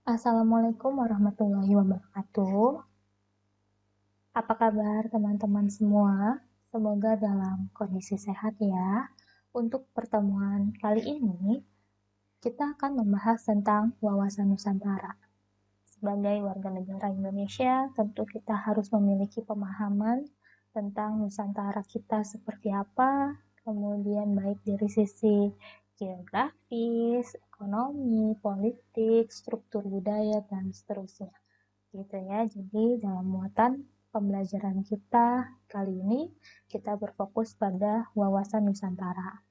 Assalamualaikum warahmatullahi wabarakatuh. Apa kabar teman-teman semua? Semoga dalam kondisi sehat ya. Untuk pertemuan kali ini, kita akan membahas tentang wawasan Nusantara. Sebagai warga negara Indonesia, tentu kita harus memiliki pemahaman tentang Nusantara kita seperti apa, kemudian baik dari sisi geografis, ekonomi, politik, struktur budaya, dan seterusnya. Gitu ya. Jadi dalam muatan pembelajaran kita kali ini, kita berfokus pada wawasan Nusantara.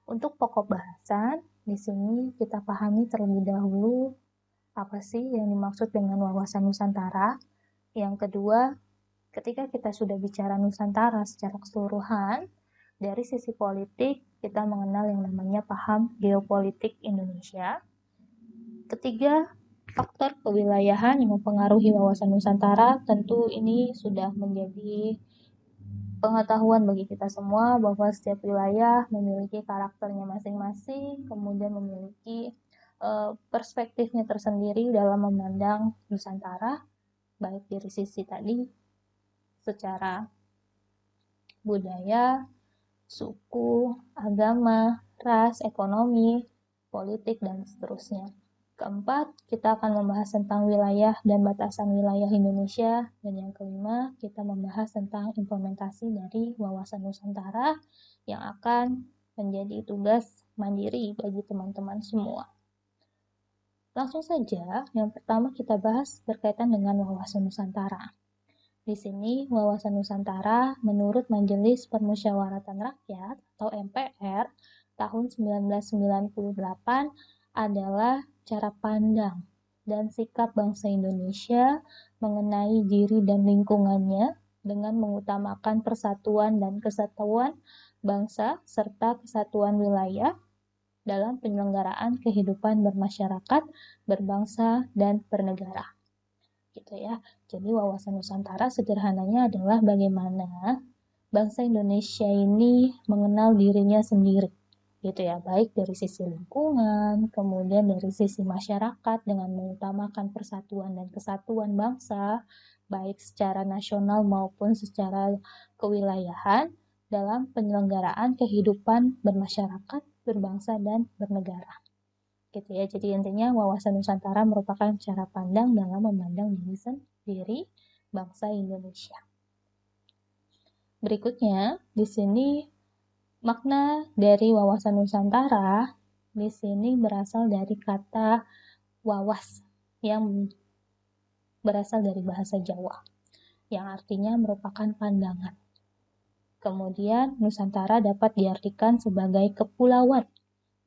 Untuk pokok bahasan, di sini kita pahami terlebih dahulu apa sih yang dimaksud dengan wawasan Nusantara. Yang kedua, ketika kita sudah bicara Nusantara secara keseluruhan, dari sisi politik, kita mengenal yang namanya paham geopolitik Indonesia. Ketiga, faktor kewilayahan yang mempengaruhi wawasan Nusantara, tentu ini sudah menjadi pengetahuan bagi kita semua bahwa setiap wilayah memiliki karakternya masing-masing, kemudian memiliki perspektifnya tersendiri dalam memandang Nusantara, baik dari sisi tadi secara budaya, suku, agama, ras, ekonomi, politik, dan seterusnya. Keempat, kita akan membahas tentang wilayah dan batasan wilayah Indonesia. Dan yang kelima, kita membahas tentang implementasi dari wawasan Nusantara yang akan menjadi tugas mandiri bagi teman-teman semua. Langsung saja, yang pertama kita bahas berkaitan dengan wawasan Nusantara. Di sini, wawasan Nusantara menurut Majelis Permusyawaratan Rakyat atau MPR tahun 1998 adalah cara pandang dan sikap bangsa Indonesia mengenai diri dan lingkungannya dengan mengutamakan persatuan dan kesatuan bangsa serta kesatuan wilayah dalam penyelenggaraan kehidupan bermasyarakat, berbangsa, dan bernegara. Gitu ya. Jadi wawasan Nusantara sederhananya adalah bagaimana bangsa Indonesia ini mengenal dirinya sendiri. Gitu ya, baik dari sisi lingkungan, kemudian dari sisi masyarakat dengan mengutamakan persatuan dan kesatuan bangsa, baik secara nasional maupun secara kewilayahan dalam penyelenggaraan kehidupan bermasyarakat, berbangsa, dan bernegara. Gitu ya. Jadi intinya wawasan Nusantara merupakan cara pandang dalam memandang diri sendiri bangsa Indonesia. Berikutnya, di sini makna dari wawasan Nusantara di sini berasal dari kata wawas yang berasal dari bahasa Jawa yang artinya merupakan pandangan. Kemudian Nusantara dapat diartikan sebagai kepulauan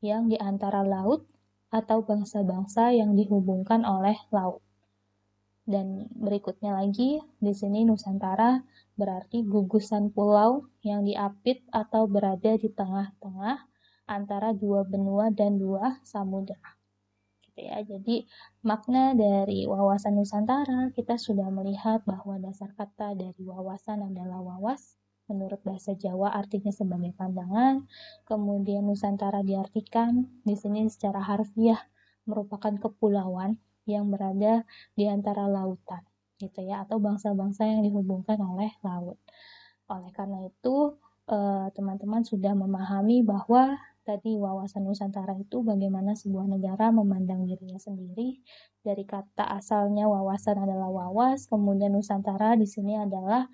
yang di antara laut atau bangsa-bangsa yang dihubungkan oleh laut. Dan berikutnya lagi, di sini Nusantara berarti gugusan pulau yang diapit atau berada di tengah-tengah antara dua benua dan dua samudera. Gitu ya. Jadi makna dari wawasan Nusantara kita sudah melihat bahwa dasar kata dari wawasan adalah wawas. Menurut bahasa Jawa artinya sebagai pandangan. Kemudian Nusantara diartikan di sini secara harfiah merupakan kepulauan yang berada di antara lautan, gitu ya, atau bangsa-bangsa yang dihubungkan oleh laut. Oleh karena itu, teman-teman sudah memahami bahwa tadi wawasan Nusantara itu bagaimana sebuah negara memandang dirinya sendiri. Dari kata asalnya wawasan adalah wawas, kemudian Nusantara di sini adalah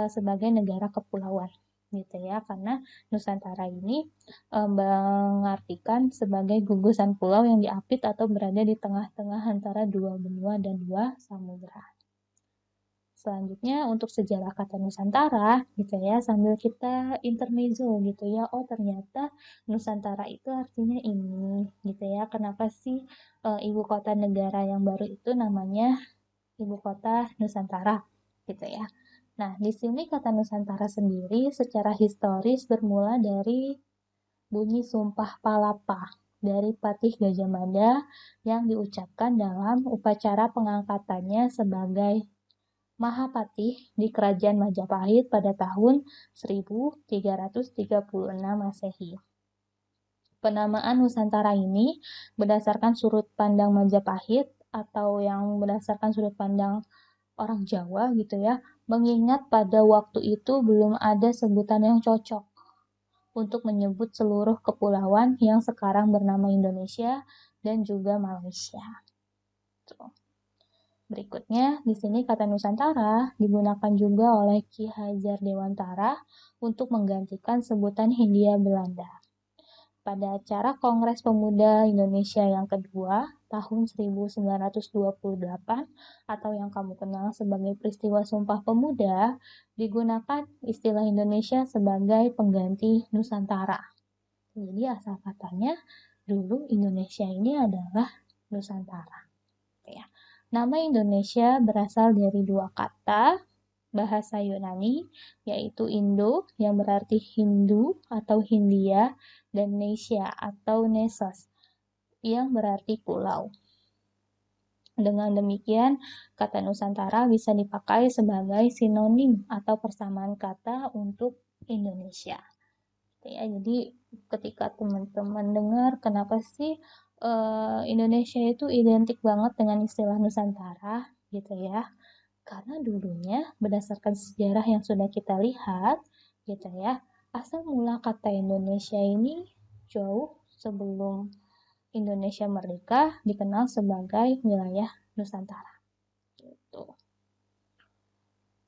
sebagai negara kepulauan, gitu ya, karena Nusantara ini mengartikan sebagai gugusan pulau yang diapit atau berada di tengah-tengah antara dua benua dan dua samudera. Selanjutnya untuk sejarah kata Nusantara gitu ya, sambil kita intermezzo gitu ya, oh ternyata Nusantara itu artinya ini gitu ya, kenapa sih ibu kota negara yang baru itu namanya ibu kota Nusantara gitu ya. Nah, di sini kata Nusantara sendiri secara historis bermula dari bunyi Sumpah Palapa dari Patih Gajah Mada yang diucapkan dalam upacara pengangkatannya sebagai Mahapatih di Kerajaan Majapahit pada tahun 1336 Masehi. Penamaan Nusantara ini berdasarkan sudut pandang Majapahit atau yang berdasarkan sudut pandang orang Jawa gitu ya, mengingat pada waktu itu belum ada sebutan yang cocok untuk menyebut seluruh kepulauan yang sekarang bernama Indonesia dan juga Malaysia. Tuh. Berikutnya, di sini kata Nusantara digunakan juga oleh Ki Hajar Dewantara untuk menggantikan sebutan Hindia Belanda. Pada acara Kongres Pemuda Indonesia yang kedua tahun 1928 atau yang kamu kenal sebagai peristiwa Sumpah Pemuda, digunakan istilah Indonesia sebagai pengganti Nusantara. Jadi asal katanya dulu Indonesia ini adalah Nusantara. Ya. Nama Indonesia berasal dari dua kata bahasa Yunani, yaitu Indo yang berarti Hindu atau Hindia, dan Nesia atau Nesos yang berarti pulau. Dengan demikian, kata Nusantara bisa dipakai sebagai sinonim atau persamaan kata untuk Indonesia. Ya, jadi ketika teman-teman dengar kenapa sih Indonesia itu identik banget dengan istilah Nusantara gitu ya, karena dulunya berdasarkan sejarah yang sudah kita lihat gitu ya, asal mula kata Indonesia ini jauh sebelum Indonesia merdeka dikenal sebagai wilayah Nusantara gitu.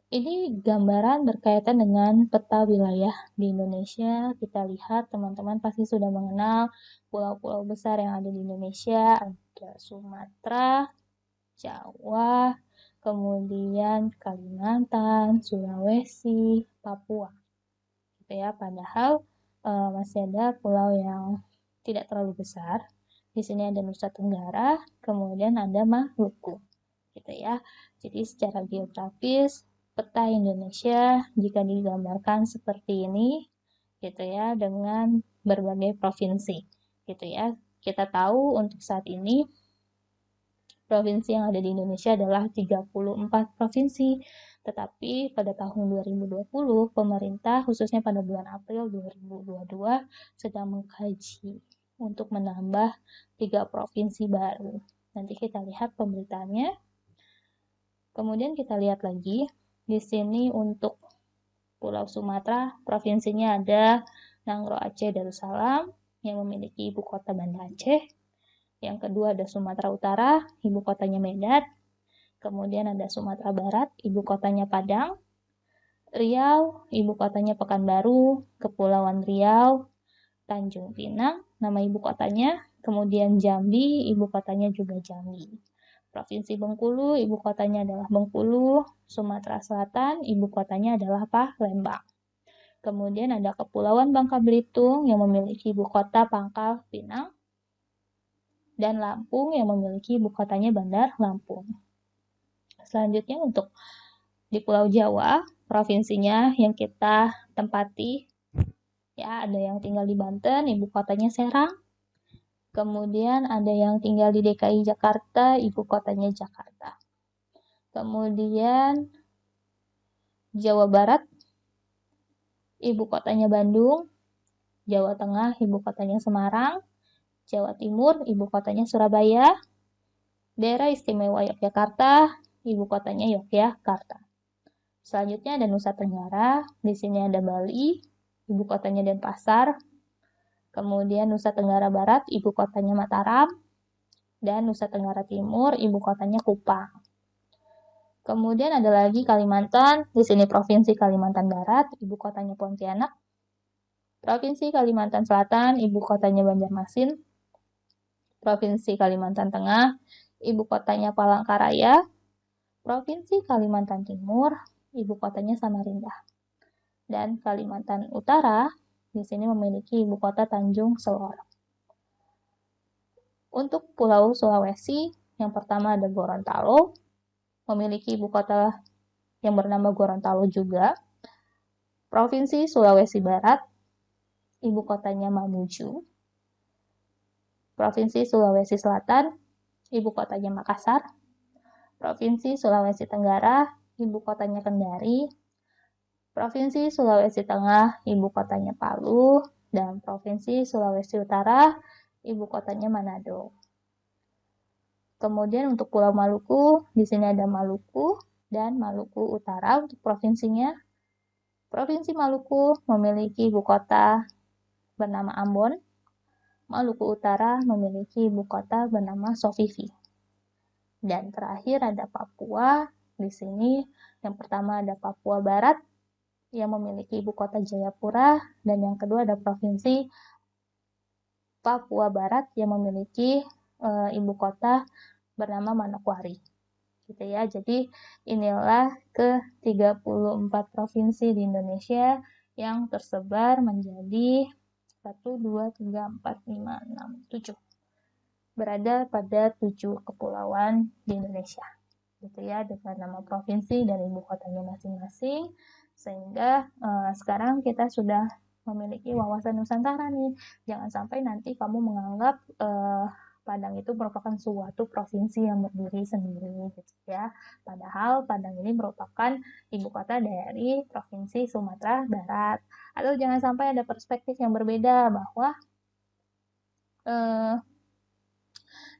Ini gambaran berkaitan dengan peta wilayah di Indonesia. Kita lihat teman-teman pasti sudah mengenal pulau-pulau besar yang ada di Indonesia. Ada Sumatera, Jawa, kemudian Kalimantan, Sulawesi, Papua. Gitu ya, padahal masih ada pulau yang tidak terlalu besar. Di sini ada Nusa Tenggara, kemudian ada Maluku. Gitu ya. Jadi secara geografis peta Indonesia jika digambarkan seperti ini gitu ya, dengan berbagai provinsi gitu ya. Kita tahu untuk saat ini provinsi yang ada di Indonesia adalah 34 provinsi, tetapi pada tahun 2020 pemerintah khususnya pada bulan April 2022 sedang mengkaji untuk menambah 3 provinsi baru. Nanti kita lihat pemberitaannya. Kemudian kita lihat lagi di sini untuk Pulau Sumatera, provinsinya ada Nangro Aceh Darussalam yang memiliki ibu kota Banda Aceh. Yang kedua ada Sumatera Utara, ibu kotanya Medan. Kemudian ada Sumatera Barat, ibu kotanya Padang. Riau, ibu kotanya Pekanbaru. Kepulauan Riau, Tanjung Pinang, nama ibu kotanya. Kemudian Jambi, ibu kotanya juga Jambi. Provinsi Bengkulu, ibu kotanya adalah Bengkulu. Sumatera Selatan, ibu kotanya adalah Palembang. Kemudian ada Kepulauan Bangka Belitung yang memiliki ibu kota Pangkal Pinang. Dan Lampung yang memiliki ibu kotanya Bandar Lampung. Selanjutnya untuk di Pulau Jawa, provinsinya yang kita tempati, ya ada yang tinggal di Banten, ibu kotanya Serang. Kemudian ada yang tinggal di DKI Jakarta, ibu kotanya Jakarta. Kemudian Jawa Barat, ibu kotanya Bandung. Jawa Tengah, ibu kotanya Semarang. Jawa Timur, ibu kotanya Surabaya. Daerah Istimewa Yogyakarta, ibu kotanya Yogyakarta. Selanjutnya ada Nusa Tenggara, di sini ada Bali, ibu kotanya Denpasar. Kemudian Nusa Tenggara Barat, ibu kotanya Mataram. Dan Nusa Tenggara Timur, ibu kotanya Kupang. Kemudian ada lagi Kalimantan, di sini Provinsi Kalimantan Barat, ibu kotanya Pontianak. Provinsi Kalimantan Selatan, ibu kotanya Banjarmasin. Provinsi Kalimantan Tengah, ibu kotanya Palangkaraya. Provinsi Kalimantan Timur, ibu kotanya Samarinda. Dan Kalimantan Utara, di sini memiliki ibu kota Tanjung Selor. Untuk Pulau Sulawesi, yang pertama ada Gorontalo, memiliki ibu kota yang bernama Gorontalo juga. Provinsi Sulawesi Barat, ibu kotanya Mamuju. Provinsi Sulawesi Selatan, ibu kotanya Makassar. Provinsi Sulawesi Tenggara, ibu kotanya Kendari. Provinsi Sulawesi Tengah, ibu kotanya Palu. Dan Provinsi Sulawesi Utara, ibu kotanya Manado. Kemudian untuk Pulau Maluku, di sini ada Maluku dan Maluku Utara untuk provinsinya. Provinsi Maluku memiliki ibu kota bernama Ambon. Maluku Utara memiliki ibu kota bernama Sovivi. Dan terakhir ada Papua. Di sini yang pertama ada Papua Barat yang memiliki ibu kota Jayapura, dan yang kedua ada provinsi Papua Barat yang memiliki ibu kota bernama Manokwari. Gitu ya. Jadi inilah ke-34 provinsi di Indonesia yang tersebar menjadi 1, 2, 3, 4, 5, 6, 7. Berada pada 7 kepulauan di Indonesia. Gitu ya, dengan nama provinsi dan ibu kotanya masing-masing. Sehingga sekarang kita sudah memiliki wawasan Nusantara nih. Jangan sampai nanti kamu menganggap Padang itu merupakan suatu provinsi yang berdiri sendiri gitu ya. Padahal Padang ini merupakan ibu kota dari provinsi Sumatera Barat. Atau jangan sampai ada perspektif yang berbeda bahwa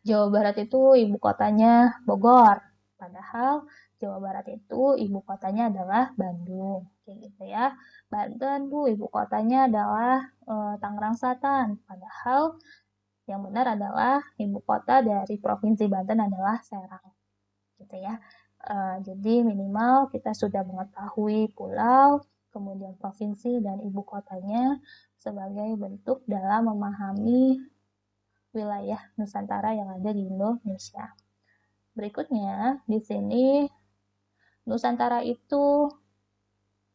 Jawa Barat itu ibu kotanya Bogor. Padahal Jawa Barat itu ibu kotanya adalah Bandung, kayak gitu ya. Banten Bu, ibu kotanya adalah Tangerang Selatan. Padahal yang benar adalah ibu kota dari Provinsi Banten adalah Serang, gitu ya. Jadi minimal kita sudah mengetahui pulau, kemudian provinsi dan ibu kotanya sebagai bentuk dalam memahami wilayah Nusantara yang ada di Indonesia. Berikutnya, di sini Nusantara itu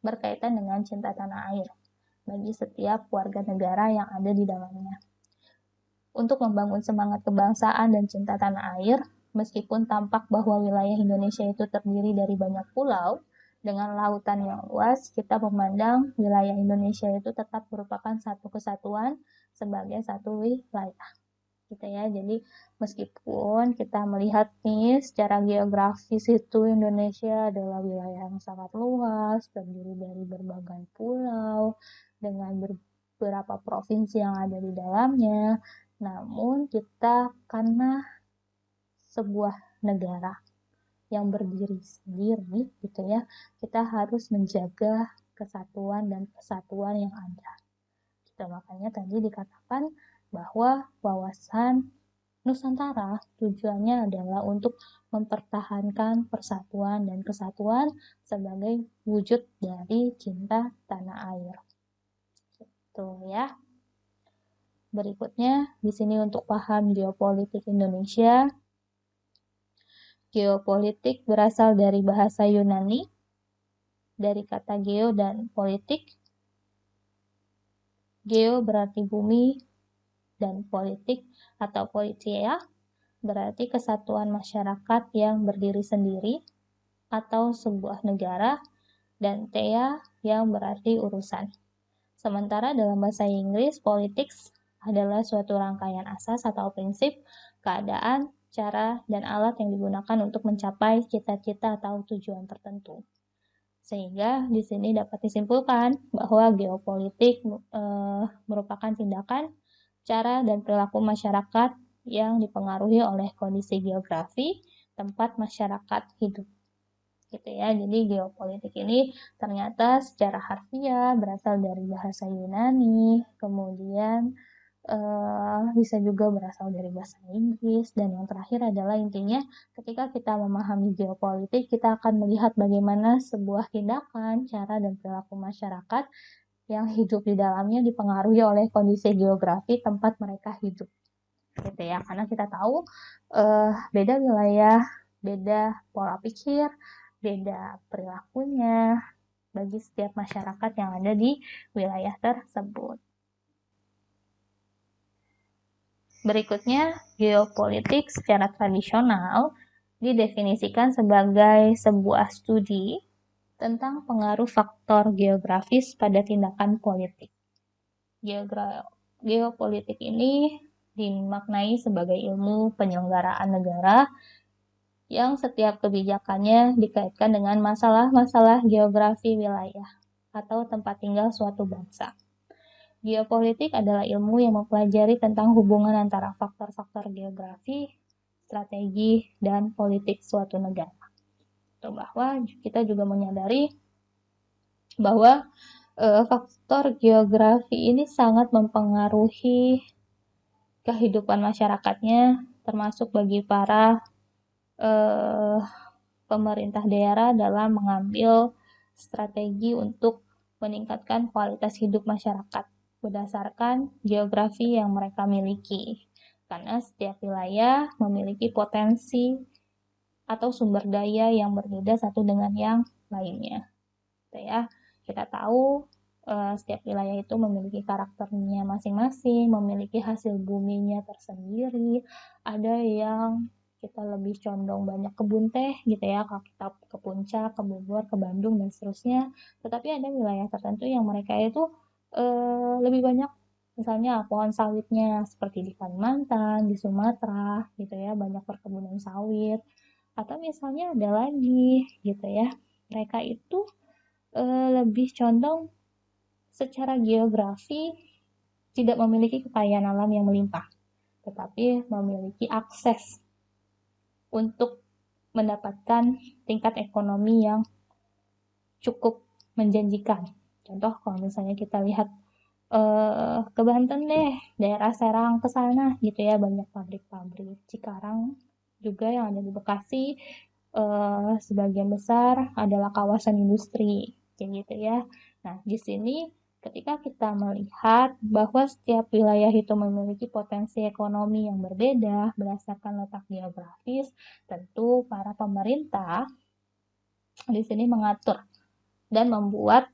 berkaitan dengan cinta tanah air bagi setiap warga negara yang ada di dalamnya. Untuk membangun semangat kebangsaan dan cinta tanah air, meskipun tampak bahwa wilayah Indonesia itu terdiri dari banyak pulau, dengan lautan yang luas, kita memandang wilayah Indonesia itu tetap merupakan satu kesatuan sebagai satu wilayah. Gitu ya. Jadi meskipun kita melihat nih secara geografis itu Indonesia adalah wilayah yang sangat luas, terdiri dari berbagai pulau dengan beberapa provinsi yang ada di dalamnya, namun kita karena sebuah negara yang berdiri sendiri gitu ya, kita harus menjaga kesatuan dan kesatuan yang ada. Gitu, makanya tadi dikatakan bahwa wawasan Nusantara tujuannya adalah untuk mempertahankan persatuan dan kesatuan sebagai wujud dari cinta tanah air. Gitu ya. Berikutnya di sini untuk paham geopolitik Indonesia. Geopolitik berasal dari bahasa Yunani, dari kata geo dan politik. Geo berarti bumi dan politik atau politeia berarti kesatuan masyarakat yang berdiri sendiri atau sebuah negara, dan theia yang berarti urusan. Sementara dalam bahasa Inggris, politics adalah suatu rangkaian asas atau prinsip, keadaan, cara, dan alat yang digunakan untuk mencapai cita-cita atau tujuan tertentu. Sehingga di sini dapat disimpulkan bahwa geopolitik merupakan tindakan, cara, dan perilaku masyarakat yang dipengaruhi oleh kondisi geografi tempat masyarakat hidup. Gitu ya. Jadi geopolitik ini ternyata secara harfiah berasal dari bahasa Yunani, kemudian bisa juga berasal dari bahasa Inggris, dan yang terakhir adalah intinya ketika kita memahami geopolitik, kita akan melihat bagaimana sebuah tindakan, cara, dan perilaku masyarakat yang hidup di dalamnya dipengaruhi oleh kondisi geografi tempat mereka hidup. Gitu ya, karena kita tahu beda wilayah, beda pola pikir, beda perilakunya bagi setiap masyarakat yang ada di wilayah tersebut. Berikutnya, geopolitik secara tradisional didefinisikan sebagai sebuah studi tentang pengaruh faktor geografis pada tindakan politik. Geopolitik ini dimaknai sebagai ilmu penyelenggaraan negara yang setiap kebijakannya dikaitkan dengan masalah-masalah geografi wilayah atau tempat tinggal suatu bangsa. Geopolitik adalah ilmu yang mempelajari tentang hubungan antara faktor-faktor geografi strategi dan politik suatu negara. Bahwa kita juga menyadari bahwa faktor geografi ini sangat mempengaruhi kehidupan masyarakatnya, termasuk bagi para pemerintah daerah dalam mengambil strategi untuk meningkatkan kualitas hidup masyarakat berdasarkan geografi yang mereka miliki. Karena setiap wilayah memiliki potensi atau sumber daya yang berbeda satu dengan yang lainnya. Kita tahu setiap wilayah itu memiliki karakternya masing-masing, memiliki hasil buminya tersendiri. Ada yang kita lebih condong banyak kebun teh gitu ya, kalau kita ke Puncak, ke Bogor, ke Bandung dan seterusnya. Tetapi ada wilayah tertentu yang mereka itu lebih banyak misalnya pohon sawitnya seperti di Kalimantan, di Sumatera gitu ya, banyak perkebunan sawit. Atau misalnya ada lagi gitu ya, mereka itu lebih condong secara geografi tidak memiliki kekayaan alam yang melimpah, tetapi memiliki akses untuk mendapatkan tingkat ekonomi yang cukup menjanjikan. Contoh kalau misalnya kita lihat ke Banten deh, daerah Serang ke sana gitu ya, banyak pabrik-pabrik. Cikarang juga yang ada di Bekasi sebagian besar adalah kawasan industri kayak gitu ya. Nah, di sini ketika kita melihat bahwa setiap wilayah itu memiliki potensi ekonomi yang berbeda berdasarkan letak geografis, tentu para pemerintah di sini mengatur dan membuat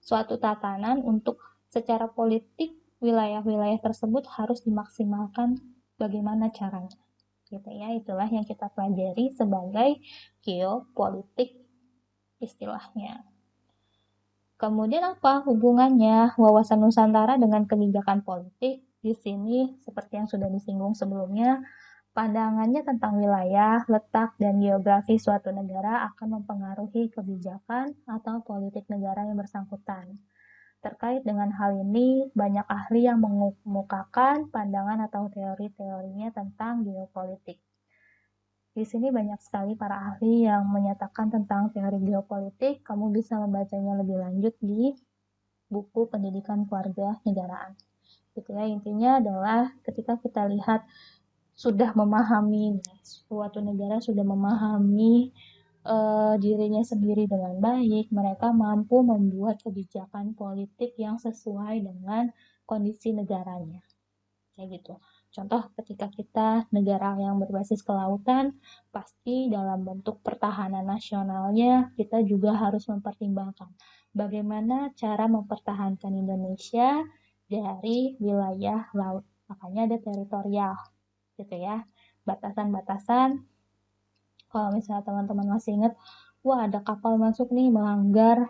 suatu tatanan untuk secara politik wilayah-wilayah tersebut harus dimaksimalkan bagaimana caranya. Gitu ya, itulah yang kita pelajari sebagai geopolitik istilahnya. Kemudian apa hubungannya wawasan Nusantara dengan kebijakan politik? Di sini seperti yang sudah disinggung sebelumnya, pandangannya tentang wilayah, letak, dan geografi suatu negara akan mempengaruhi kebijakan atau politik negara yang bersangkutan. Terkait dengan hal ini, banyak ahli yang mengemukakan pandangan atau teori-teorinya tentang geopolitik. Di sini banyak sekali para ahli yang menyatakan tentang teori geopolitik. Kamu bisa membacanya lebih lanjut di buku Pendidikan Keluarga Negaraan. Gitu ya, intinya adalah ketika kita lihat sudah memahami suatu negara sudah memahami dirinya sendiri dengan baik, mereka mampu membuat kebijakan politik yang sesuai dengan kondisi negaranya. Kayak gitu. Contoh ketika kita negara yang berbasis kelautan, pasti dalam bentuk pertahanan nasionalnya kita juga harus mempertimbangkan bagaimana cara mempertahankan Indonesia dari wilayah laut. Makanya ada teritorial gitu ya. Batasan-batasan, kalau misalnya teman-teman masih ingat, wah ada kapal masuk nih melanggar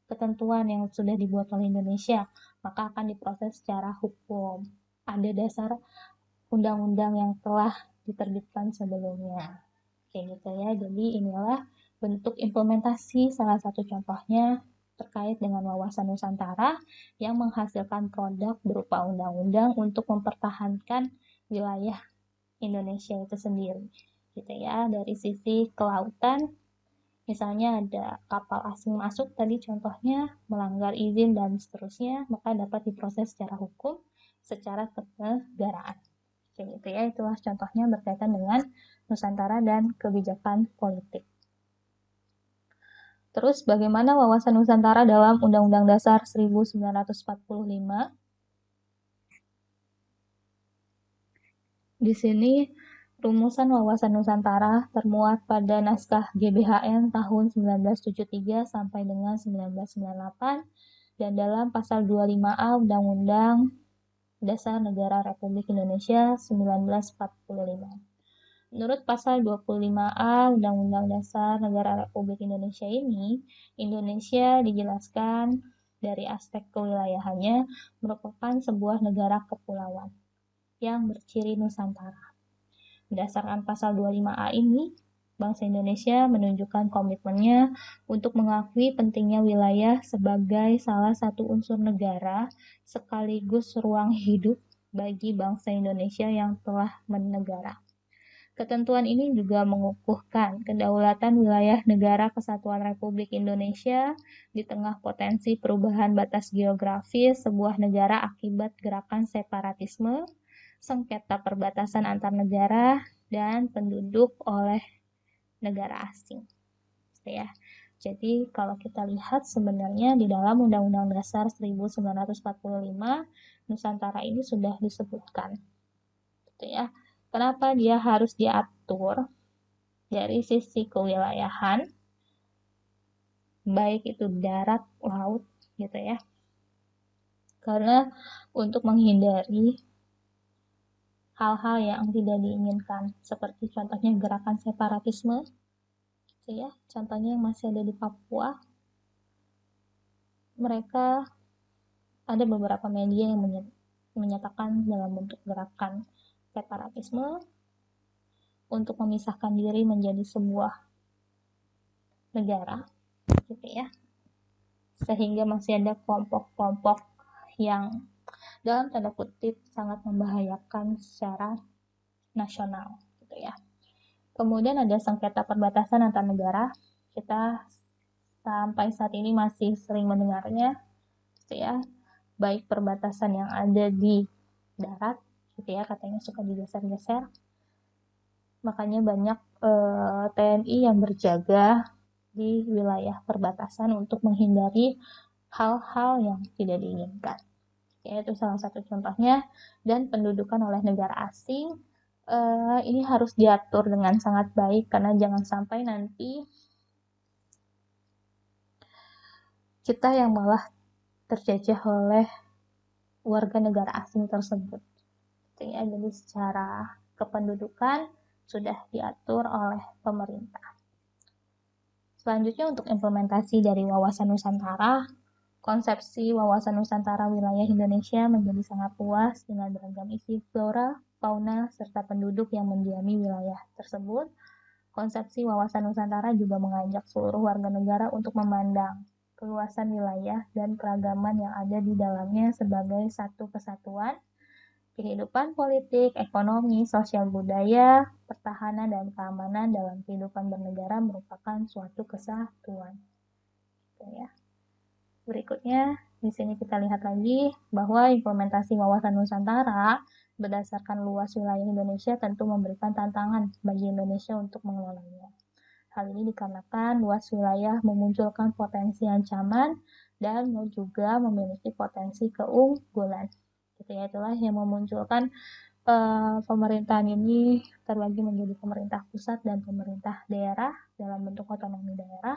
ketentuan yang sudah dibuat oleh Indonesia, maka akan diproses secara hukum. Ada dasar undang-undang yang telah diterbitkan sebelumnya. Kayak gitu ya. Jadi inilah bentuk implementasi salah satu contohnya terkait dengan wawasan Nusantara yang menghasilkan produk berupa undang-undang untuk mempertahankan wilayah Indonesia itu sendiri. Gitu ya, dari sisi kelautan, misalnya ada kapal asing masuk tadi contohnya melanggar izin dan seterusnya, maka dapat diproses secara hukum, secara kenegaraan. Kayak gitu ya, itulah contohnya berkaitan dengan Nusantara dan kebijakan politik. Terus bagaimana wawasan Nusantara dalam Undang-Undang Dasar 1945? Di sini rumusan wawasan Nusantara termuat pada naskah GBHN tahun 1973 sampai dengan 1998 dan dalam pasal 25A Undang-Undang Dasar Negara Republik Indonesia 1945. Menurut pasal 25A Undang-Undang Dasar Negara Republik Indonesia ini, Indonesia dijelaskan dari aspek kewilayahannya merupakan sebuah negara kepulauan yang berciri Nusantara. Berdasarkan pasal 25A ini, bangsa Indonesia menunjukkan komitmennya untuk mengakui pentingnya wilayah sebagai salah satu unsur negara sekaligus ruang hidup bagi bangsa Indonesia yang telah bernegara. Ketentuan ini juga mengukuhkan kedaulatan wilayah negara kesatuan Republik Indonesia di tengah potensi perubahan batas geografis sebuah negara akibat gerakan separatisme, sengketa perbatasan antar negara, dan penduduk oleh negara asing. Ya. Jadi kalau kita lihat sebenarnya di dalam Undang-Undang Dasar 1945 Nusantara ini sudah disebutkan. Gitu ya. Kenapa dia harus diatur dari sisi kewilayahan, baik itu darat, laut, gitu ya. Karena untuk menghindari hal-hal yang tidak diinginkan, seperti contohnya gerakan separatisme, gitu ya. Contohnya yang masih ada di Papua, mereka ada beberapa media yang menyatakan dalam bentuk gerakan separatisme untuk memisahkan diri menjadi sebuah negara, gitu ya, sehingga masih ada kelompok-kelompok yang dalam tanda kutip sangat membahayakan secara nasional, gitu ya. Kemudian ada sengketa perbatasan antar negara, kita sampai saat ini masih sering mendengarnya, gitu ya, baik perbatasan yang ada di darat, gitu ya, katanya suka digeser-geser. Makanya banyak TNI yang berjaga di wilayah perbatasan untuk menghindari hal-hal yang tidak diinginkan. Itu salah satu contohnya. Dan pendudukan oleh negara asing ini harus diatur dengan sangat baik, karena jangan sampai nanti kita yang malah terjajah oleh warga negara asing tersebut. Jadi secara kependudukan sudah diatur oleh pemerintah. Selanjutnya untuk implementasi dari wawasan Nusantara, konsepsi wawasan Nusantara wilayah Indonesia menjadi sangat luas dengan beragam isi flora, fauna, serta penduduk yang mendiami wilayah tersebut. Konsepsi wawasan Nusantara juga mengajak seluruh warga negara untuk memandang keluasan wilayah dan keragaman yang ada di dalamnya sebagai satu kesatuan. Kehidupan politik, ekonomi, sosial budaya, pertahanan, dan keamanan dalam kehidupan bernegara merupakan suatu kesatuan. Ya. Berikutnya, di sini kita lihat lagi bahwa implementasi wawasan Nusantara berdasarkan luas wilayah Indonesia tentu memberikan tantangan bagi Indonesia untuk mengelolanya. Hal ini dikarenakan luas wilayah memunculkan potensi ancaman dan juga memiliki potensi keunggulan. Gitu ya, itulah yang memunculkan pemerintahan ini terbagi menjadi pemerintah pusat dan pemerintah daerah dalam bentuk otonomi daerah.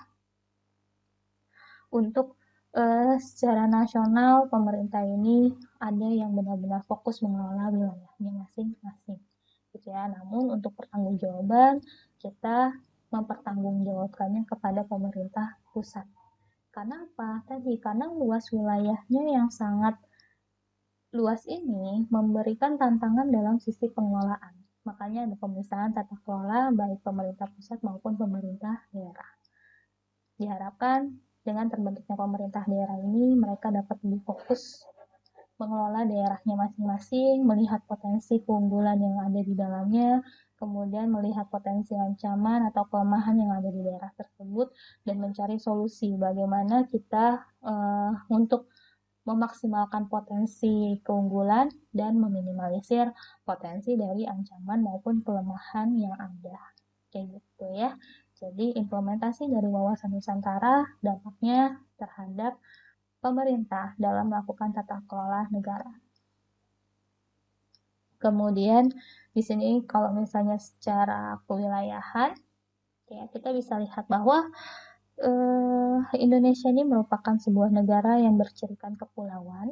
Untuk secara nasional, pemerintah ini ada yang benar-benar fokus mengelola wilayahnya masing-masing, gitu ya. Namun untuk pertanggungjawaban, kita mempertanggungjawabkannya kepada pemerintah pusat. Karena apa? Karena luas wilayahnya yang sangat luas ini memberikan tantangan dalam sisi pengelolaan. Makanya ada pemisahan tata kelola baik pemerintah pusat maupun pemerintah daerah. Diharapkan dengan terbentuknya pemerintah daerah ini, mereka dapat lebih fokus mengelola daerahnya masing-masing, melihat potensi keunggulan yang ada di dalamnya, kemudian melihat potensi ancaman atau kelemahan yang ada di daerah tersebut, dan mencari solusi bagaimana kita untuk memaksimalkan potensi keunggulan dan meminimalisir potensi dari ancaman maupun kelemahan yang ada. Kayak gitu ya. Jadi implementasi dari wawasan Nusantara dampaknya terhadap pemerintah dalam melakukan tata kelola negara. Kemudian di sini kalau misalnya secara kewilayahan, ya kita bisa lihat bahwa Indonesia ini merupakan sebuah negara yang bercirikan kepulauan.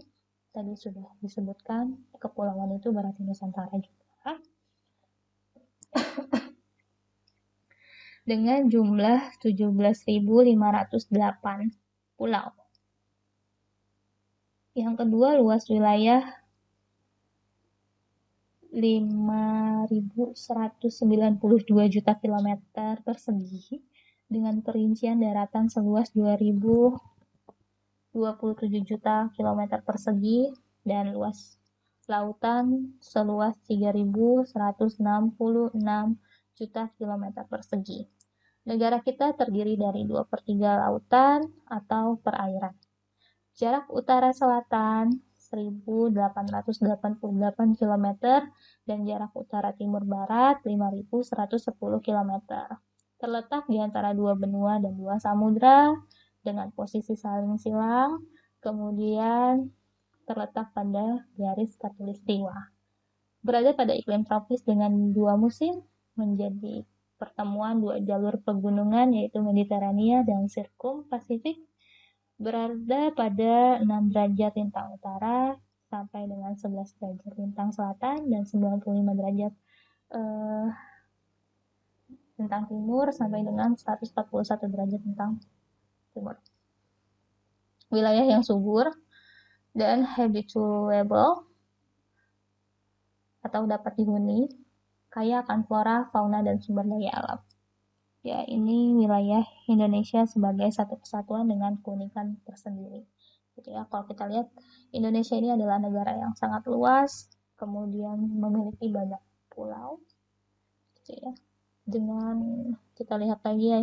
Tadi sudah disebutkan, kepulauan itu berarti Nusantara juga. Dengan jumlah 17.508 pulau. Yang kedua, luas wilayah 5.192 juta kilometer persegi dengan perincian daratan seluas 2.027 juta kilometer persegi dan luas lautan seluas 3.166 juta kilometer persegi. Negara kita terdiri dari 2/3 lautan atau perairan. Jarak utara selatan 1.888 km dan jarak utara timur barat 5.110 km. Terletak di antara dua benua dan dua samudra dengan posisi saling silang, kemudian terletak pada garis khatulistiwa. Berada pada iklim tropis dengan dua musim, menjadi pertemuan dua jalur pegunungan yaitu Mediterania dan Sirkum Pasifik. Berada pada 6 derajat lintang utara sampai dengan 11 derajat lintang selatan dan 95 derajat lintang timur sampai dengan 141 derajat lintang timur. Wilayah yang subur dan habitable atau dapat dihuni, kaya akan flora, fauna, dan sumber daya alam. Ya, ini wilayah Indonesia sebagai satu kesatuan dengan keunikan tersendiri. Gitu ya, kalau kita lihat Indonesia ini adalah negara yang sangat luas, kemudian memiliki banyak pulau, gitu ya. Dengan kita lihat lagi ya,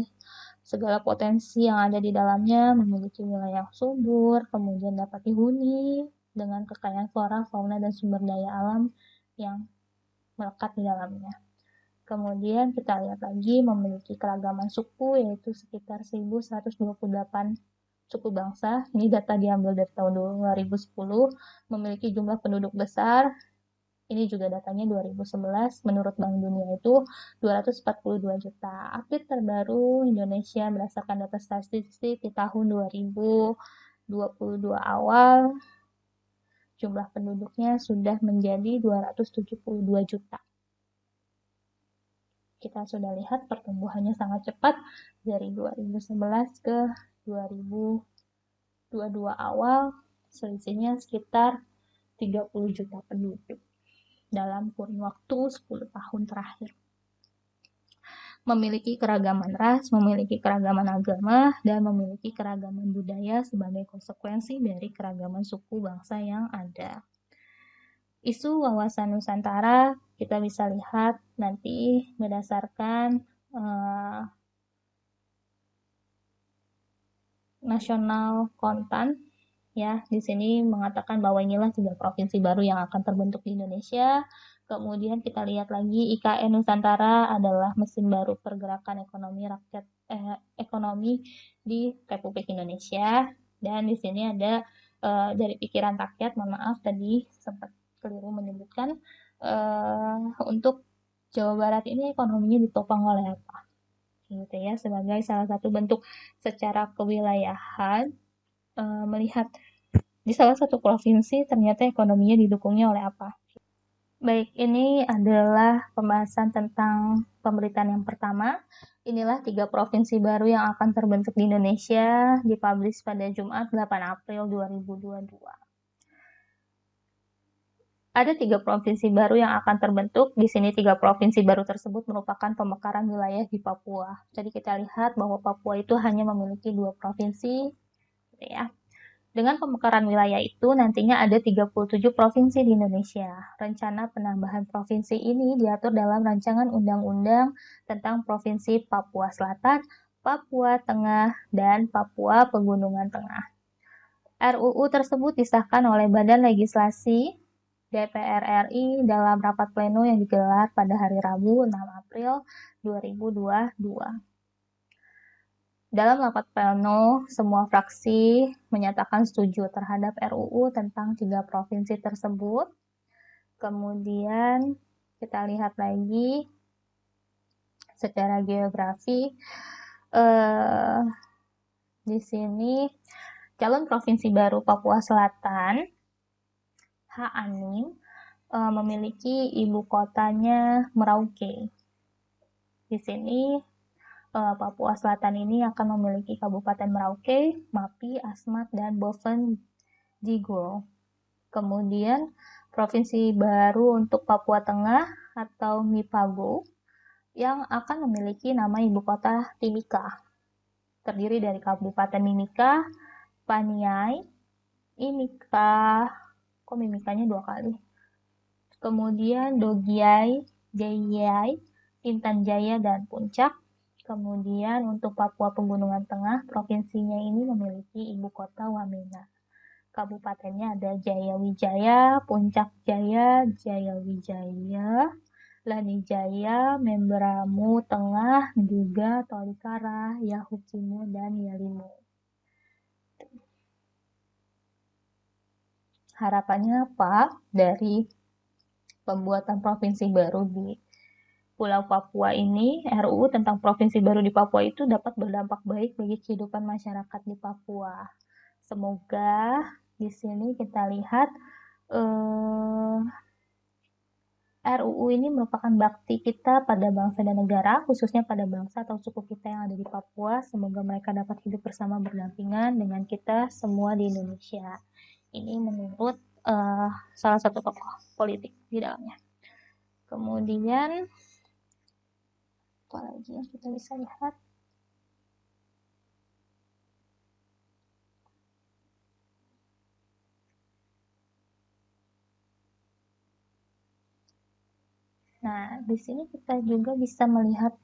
segala potensi yang ada di dalamnya, memiliki wilayah yang subur, kemudian dapat dihuni dengan kekayaan flora, fauna, dan sumber daya alam yang melekat di dalamnya. Kemudian kita lihat lagi memiliki keragaman suku yaitu sekitar 1.128 suku bangsa. Ini data diambil dari tahun 2010, memiliki jumlah penduduk besar. Ini juga datanya 2011, menurut Bank Dunia itu 242 juta. Update terbaru Indonesia berdasarkan data statistik di tahun 2022 awal, jumlah penduduknya sudah menjadi 272 juta. Kita sudah lihat pertumbuhannya sangat cepat dari 2011 ke 2022 awal, selisihnya sekitar 30 juta penduduk dalam kurun waktu 10 tahun terakhir. Memiliki keragaman ras, memiliki keragaman agama, dan memiliki keragaman budaya sebagai konsekuensi dari keragaman suku bangsa yang ada. Isu wawasan Nusantara kita bisa lihat nanti berdasarkan nasional kontan ya. Di sini mengatakan bahwa inilah 3 provinsi baru yang akan terbentuk di Indonesia. Kemudian kita lihat lagi IKN Nusantara adalah mesin baru pergerakan ekonomi di Republik Indonesia. Dan di sini ada dari pikiran rakyat, mohon maaf tadi sempat keliru menyebutkan, untuk Jawa Barat ini ekonominya ditopang oleh apa? Gitu ya, sebagai salah satu bentuk secara kewilayahan, melihat di salah satu provinsi ternyata ekonominya didukungnya oleh apa. Baik, ini adalah pembahasan tentang pemberitaan yang pertama. Inilah 3 provinsi baru yang akan terbentuk di Indonesia, dipublish pada Jumat 8 April 2022. Ada 3 provinsi baru yang akan terbentuk. Di sini 3 provinsi baru tersebut merupakan pemekaran wilayah di Papua. Jadi kita lihat bahwa Papua itu hanya memiliki 2 provinsi, gitu ya. Dengan pemekaran wilayah itu nantinya ada 37 provinsi di Indonesia. Rencana penambahan provinsi ini diatur dalam rancangan undang-undang tentang Provinsi Papua Selatan, Papua Tengah, dan Papua Pegunungan Tengah. RUU tersebut disahkan oleh Badan Legislasi DPR RI dalam rapat pleno yang digelar pada hari Rabu 6 April 2022. Dalam rapat pleno, semua fraksi menyatakan setuju terhadap RUU tentang 3 provinsi tersebut. Kemudian kita lihat lagi secara geografi. Di sini calon provinsi baru Papua Selatan, Ha'anim, memiliki ibu kotanya Merauke. Di sini Papua Selatan ini akan memiliki Kabupaten Merauke, Mapi, Asmat, dan Boven Digul. Kemudian provinsi baru untuk Papua Tengah atau Mipago yang akan memiliki nama ibu kota Timika. Terdiri dari Kabupaten Mimika, Paniai, Imika, kok Mimikanya 2 kali? kemudian Dogiai, Jayai, Intan Jaya, dan Puncak. Kemudian untuk Papua Pegunungan Tengah, provinsinya ini memiliki ibu kota Wamena. Kabupatennya ada Jayawijaya, Puncak Jaya, Jayawijaya, Lanijaya, Membramo Tengah, juga Tolikara, Yahukimu, dan Yalimu. Harapannya apa dari pembuatan provinsi baru di Pulau Papua ini? RUU tentang provinsi baru di Papua itu dapat berdampak baik bagi kehidupan masyarakat di Papua. Semoga di sini kita lihat RUU ini merupakan bakti kita pada bangsa dan negara, khususnya pada bangsa atau suku kita yang ada di Papua. Semoga mereka dapat hidup bersama berdampingan dengan kita semua di Indonesia. Ini menurut salah satu tokoh politik di dalamnya. Kemudian, apa lagi yang kita bisa lihat? Nah, di sini kita juga bisa melihat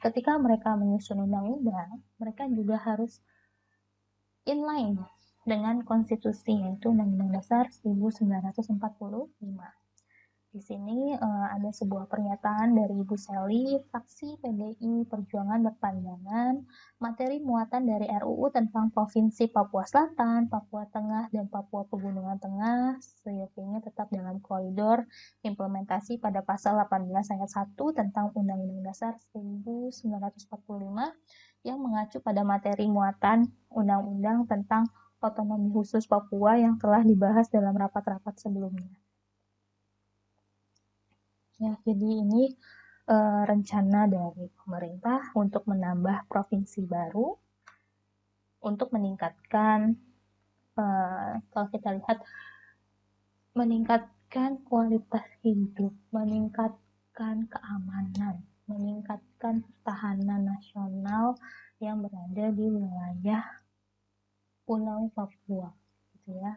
ketika mereka menyusun undang-undang, mereka juga harus inline dengan konstitusi, yaitu Undang-Undang Dasar 1945. Di sini ada sebuah pernyataan dari Ibu Sally, fraksi PDI Perjuangan berpandangan, materi muatan dari RUU tentang Provinsi Papua Selatan, Papua Tengah, dan Papua Pegunungan Tengah seyogyanya tetap dalam koridor implementasi pada pasal 18 ayat 1 tentang Undang-Undang Dasar 1945 yang mengacu pada materi muatan Undang-Undang tentang Otonomi Khusus Papua yang telah dibahas dalam rapat-rapat sebelumnya. Ya, jadi ini rencana dari pemerintah untuk menambah provinsi baru untuk meningkatkan, kalau kita lihat, meningkatkan kualitas hidup, meningkatkan keamanan, meningkatkan pertahanan nasional yang berada di wilayah Pulau Papua, gitu ya.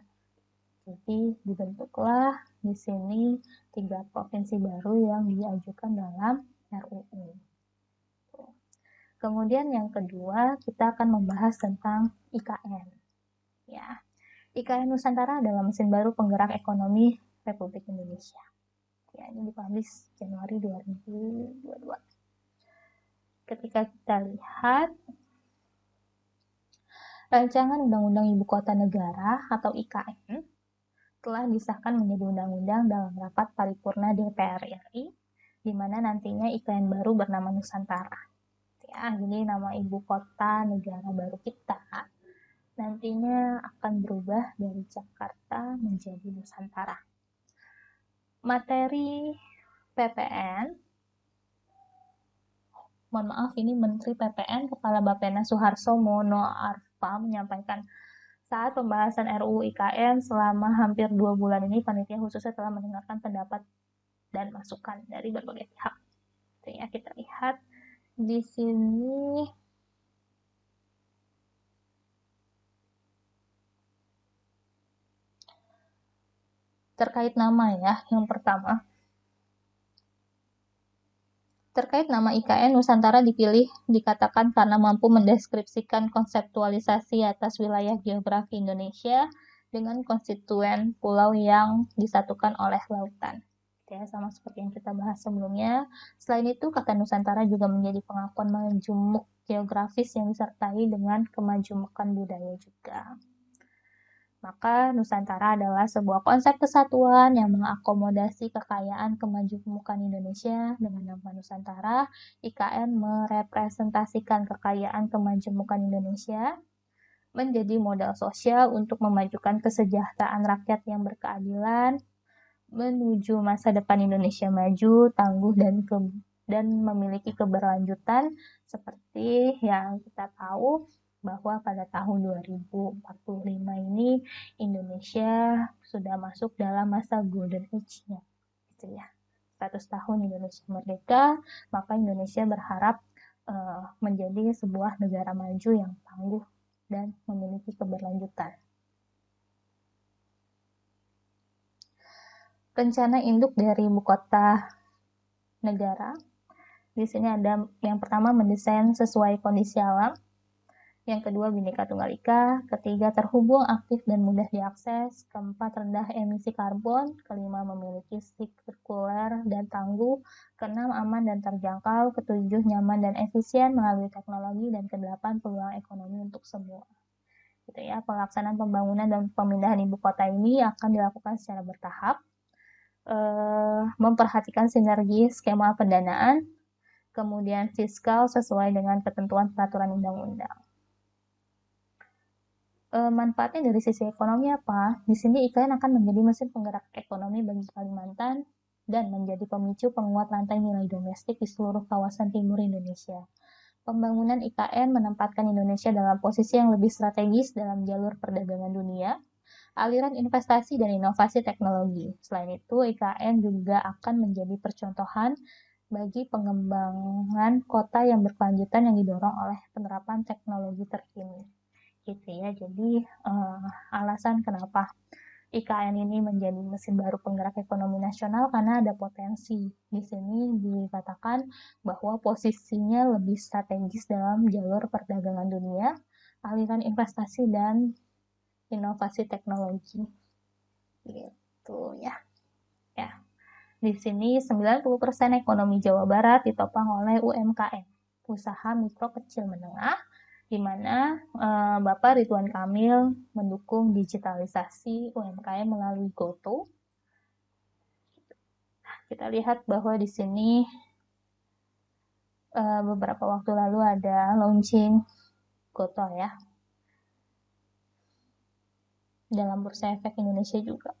Jadi dibentuklah di sini 3 provinsi baru yang diajukan dalam RUU. Kemudian yang kedua, kita akan membahas tentang IKN. Ya, IKN Nusantara adalah mesin baru penggerak ekonomi Republik Indonesia. Ya, ini dipublish Januari 2022. Ketika kita lihat rancangan Undang-Undang Ibu Kota Negara atau IKN telah disahkan menjadi undang-undang dalam rapat paripurna DPR RI, di mana nantinya IKN baru bernama Nusantara. Ya, jadi nama ibu kota negara baru kita nantinya akan berubah dari Jakarta menjadi Nusantara. Materi PPN, mohon maaf, ini Menteri PPN Kepala Bappenas Suharto Mono Arfa menyampaikan, saat pembahasan RUU IKN selama hampir 2 bulan ini, panitia khususnya telah mendengarkan pendapat dan masukan dari berbagai pihak. Ya, kita lihat di sini terkait nama ya. Yang pertama, terkait nama IKN, Nusantara dipilih dikatakan karena mampu mendeskripsikan konseptualisasi atas wilayah geografi Indonesia dengan konstituen pulau yang disatukan oleh lautan. Ya, sama seperti yang kita bahas sebelumnya. Selain itu, kata Nusantara juga menjadi pengakuan majemuk geografis yang disertai dengan kemajemukan budaya juga. Maka Nusantara adalah sebuah konsep kesatuan yang mengakomodasi kekayaan kemajemukan Indonesia. Dengan nama Nusantara, IKN merepresentasikan kekayaan kemajemukan Indonesia menjadi modal sosial untuk memajukan kesejahteraan rakyat yang berkeadilan menuju masa depan Indonesia maju, tangguh, dan memiliki keberlanjutan, seperti yang kita tahu bahwa pada tahun 2045 ini Indonesia sudah masuk dalam masa golden age-nya, gitu ya. 100 tahun Indonesia merdeka, maka Indonesia berharap menjadi sebuah negara maju yang tangguh dan memiliki keberlanjutan. rencana induk dari ibu kota negara. Di sini ada yang pertama mendesain sesuai kondisi alam, yang kedua Bhinneka Tunggal Ika, ketiga terhubung, aktif dan mudah diakses, keempat rendah emisi karbon, kelima memiliki sirkuler dan tangguh, keenam aman dan terjangkau, ketujuh nyaman dan efisien melalui teknologi, dan kedelapan peluang ekonomi untuk semua. Gitu ya, pelaksanaan pembangunan dan pemindahan ibu kota ini akan dilakukan secara bertahap, memperhatikan sinergi skema pendanaan, kemudian fiskal sesuai dengan ketentuan peraturan undang-undang. Manfaatnya dari sisi ekonomi apa? Di sini IKN akan menjadi mesin penggerak ekonomi bagi Kalimantan dan menjadi pemicu penguat rantai nilai domestik di seluruh kawasan timur Indonesia. Pembangunan IKN menempatkan Indonesia dalam posisi yang lebih strategis dalam jalur perdagangan dunia, aliran investasi dan inovasi teknologi. Selain itu, IKN juga akan menjadi percontohan bagi pengembangan kota yang berkelanjutan yang didorong oleh penerapan teknologi terkini. Gitu ya. Jadi alasan kenapa IKN ini menjadi mesin baru penggerak ekonomi nasional karena ada potensi. Di sini dikatakan bahwa posisinya lebih strategis dalam jalur perdagangan dunia, aliran investasi dan inovasi teknologi. Gitu ya. Ya. Di sini 90% ekonomi Jawa Barat ditopang oleh UMKM, usaha mikro kecil menengah, di mana Bapak Ridwan Kamil mendukung digitalisasi UMKM melalui GoTo. Kita lihat bahwa di sini beberapa waktu lalu ada launching GoTo ya, dalam Bursa Efek Indonesia juga.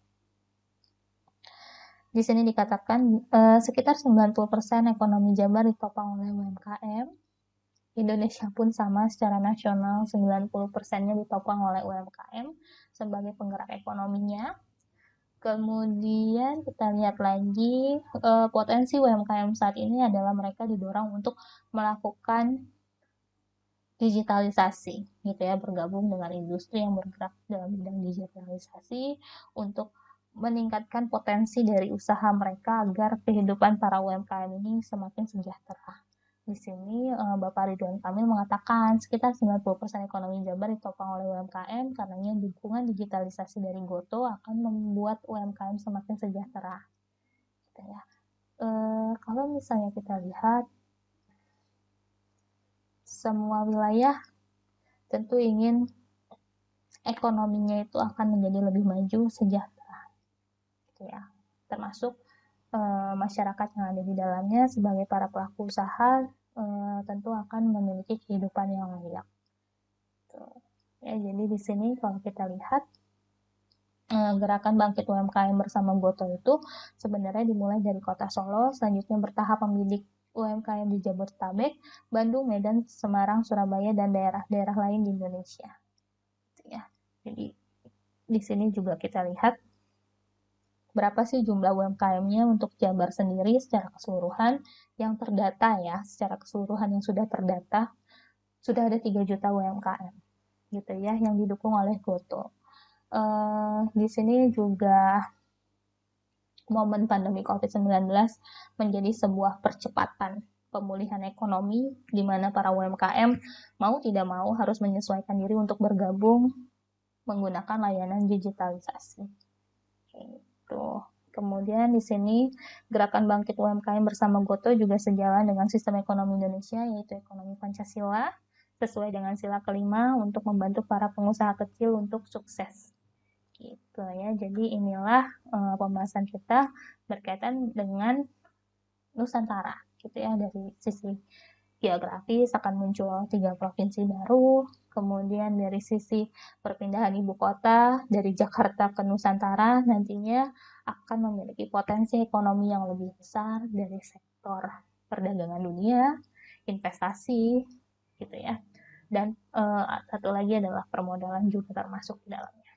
Di sini dikatakan sekitar 90% ekonomi Jabar ditopang oleh UMKM. Indonesia pun sama, secara nasional 90%-nya ditopang oleh UMKM sebagai penggerak ekonominya. Kemudian kita lihat lagi potensi UMKM saat ini adalah mereka didorong untuk melakukan digitalisasi, gitu ya, bergabung dengan industri yang bergerak dalam bidang digitalisasi untuk meningkatkan potensi dari usaha mereka agar kehidupan para UMKM ini semakin sejahtera. Di sini Bapak Ridwan Kamil mengatakan sekitar 90% ekonomi Jabar ditopang oleh UMKM, karenanya dukungan digitalisasi dari GoTo akan membuat UMKM semakin sejahtera. Gitu ya. Kalau misalnya kita lihat, semua wilayah tentu ingin ekonominya itu akan menjadi lebih maju, sejahtera. Gitu ya. Termasuk masyarakat yang ada di dalamnya sebagai para pelaku usaha tentu akan memiliki kehidupan yang layak. Ya, jadi di sini kalau kita lihat gerakan bangkit UMKM bersama GoTo itu sebenarnya dimulai dari kota Solo, selanjutnya bertahap membidik UMKM di Jabodetabek, Bandung, Medan, Semarang, Surabaya, dan daerah-daerah lain di Indonesia. Ya, jadi di sini juga kita lihat berapa sih jumlah UMKM-nya untuk Jabar sendiri secara keseluruhan yang terdata ya, secara keseluruhan yang sudah terdata, sudah ada 3 juta UMKM gitu ya, yang didukung oleh GoTo. Di sini juga momen pandemi COVID-19 menjadi sebuah percepatan pemulihan ekonomi di mana para UMKM mau tidak mau harus menyesuaikan diri untuk bergabung menggunakan layanan digitalisasi. Gitu. Kemudian di sini gerakan bangkit UMKM bersama GoTo juga sejalan dengan sistem ekonomi Indonesia, yaitu ekonomi Pancasila, sesuai dengan sila kelima untuk membantu para pengusaha kecil untuk sukses. Gitu ya. Jadi inilah pembahasan kita berkaitan dengan Nusantara, gitu ya. Dari sisi geografis akan muncul 3 provinsi baru, kemudian dari sisi perpindahan ibu kota dari Jakarta ke Nusantara nantinya akan memiliki potensi ekonomi yang lebih besar dari sektor perdagangan dunia, investasi, gitu ya. Dan satu lagi adalah permodalan juga termasuk di dalamnya.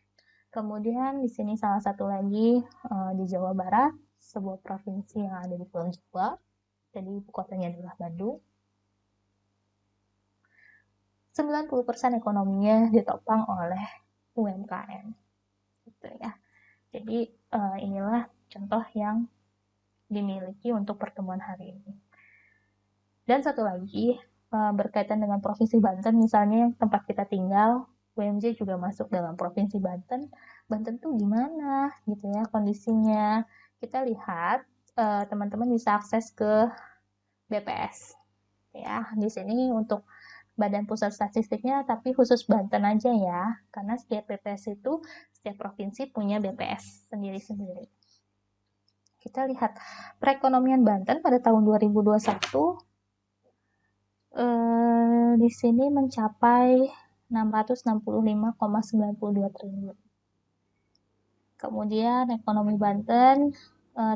Kemudian di sini salah satu lagi di Jawa Barat, sebuah provinsi yang ada di Pulau Jawa, jadi ibu kotanya adalah Bandung. 90% ekonominya ditopang oleh UMKM. Gitu ya. Jadi inilah contoh yang dimiliki untuk pertemuan hari ini. Dan satu lagi, berkaitan dengan Provinsi Banten, misalnya tempat kita tinggal, UMJ juga masuk dalam Provinsi Banten. Banten tuh gimana gitu ya kondisinya. Kita lihat, teman-teman bisa akses ke BPS. Ya, di sini untuk Badan Pusat Statistiknya, tapi khusus Banten aja ya, karena setiap BPS itu, setiap provinsi punya BPS sendiri-sendiri. Kita lihat perekonomian Banten pada tahun 2021 di sini mencapai 665,92 triliun. Kemudian ekonomi Banten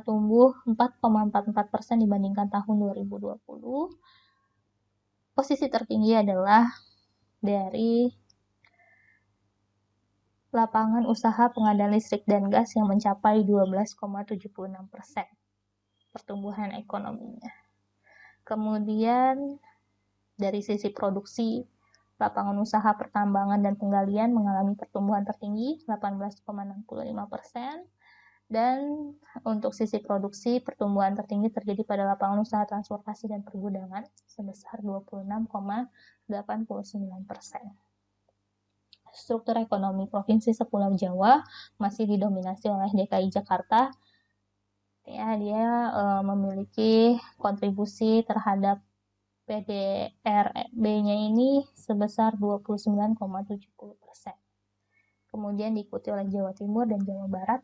tumbuh 4,44% dibandingkan tahun 2020. Posisi tertinggi adalah dari lapangan usaha pengadaan listrik dan gas yang mencapai 12,76% pertumbuhan ekonominya. Kemudian dari sisi produksi, lapangan usaha pertambangan dan penggalian mengalami pertumbuhan tertinggi 18,65%, dan untuk sisi produksi pertumbuhan tertinggi terjadi pada lapangan usaha transportasi dan pergudangan sebesar 26,89%. Struktur ekonomi Provinsi Sepulau Jawa masih didominasi oleh DKI Jakarta. Ya, dia memiliki kontribusi terhadap PDRB-nya ini sebesar 29,70%. Kemudian diikuti oleh Jawa Timur dan Jawa Barat,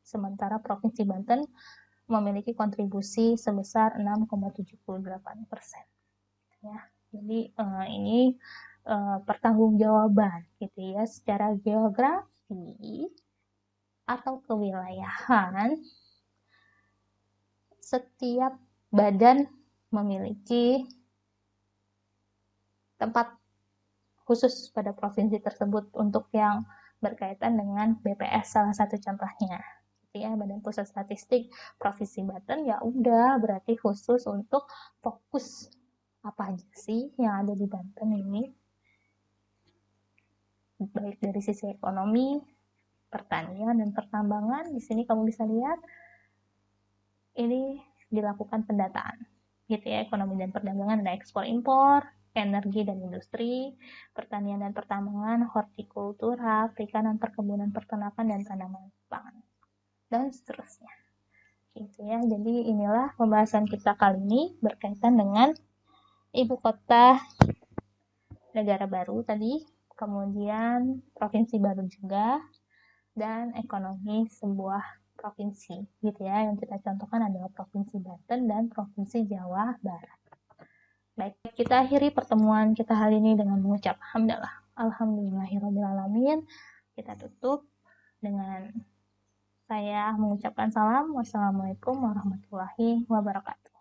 sementara Provinsi Banten memiliki kontribusi sebesar 6,78%. Ya, jadi ini pertanggungjawaban gitu ya secara geografi atau kewilayahan. Setiap badan memiliki tempat khusus pada provinsi tersebut untuk yang berkaitan dengan BPS, salah satu contohnya ya, Badan Pusat Statistik Provinsi Banten, ya udah berarti khusus untuk fokus apa aja sih yang ada di Banten ini, baik dari sisi ekonomi, pertanian, dan pertambangan. Di sini kamu bisa lihat ini dilakukan pendataan gitu ya, ekonomi dan perdagangan, ada ekspor impor, energi dan industri, pertanian dan pertambangan, hortikultura, perikanan, perkebunan, peternakan, dan tanaman pangan, dan seterusnya gitu ya. Jadi inilah pembahasan kita kali ini berkaitan dengan ibu kota negara baru tadi, kemudian provinsi baru juga, dan ekonomi sebuah provinsi gitu ya. Yang kita contohkan adalah Provinsi Banten dan Provinsi Jawa Barat. Baik, kita akhiri pertemuan kita hari ini dengan mengucap hamdalah. Alhamdulillahirrahmanirrahim. Kita tutup dengan saya mengucapkan salam. Wassalamualaikum warahmatullahi wabarakatuh.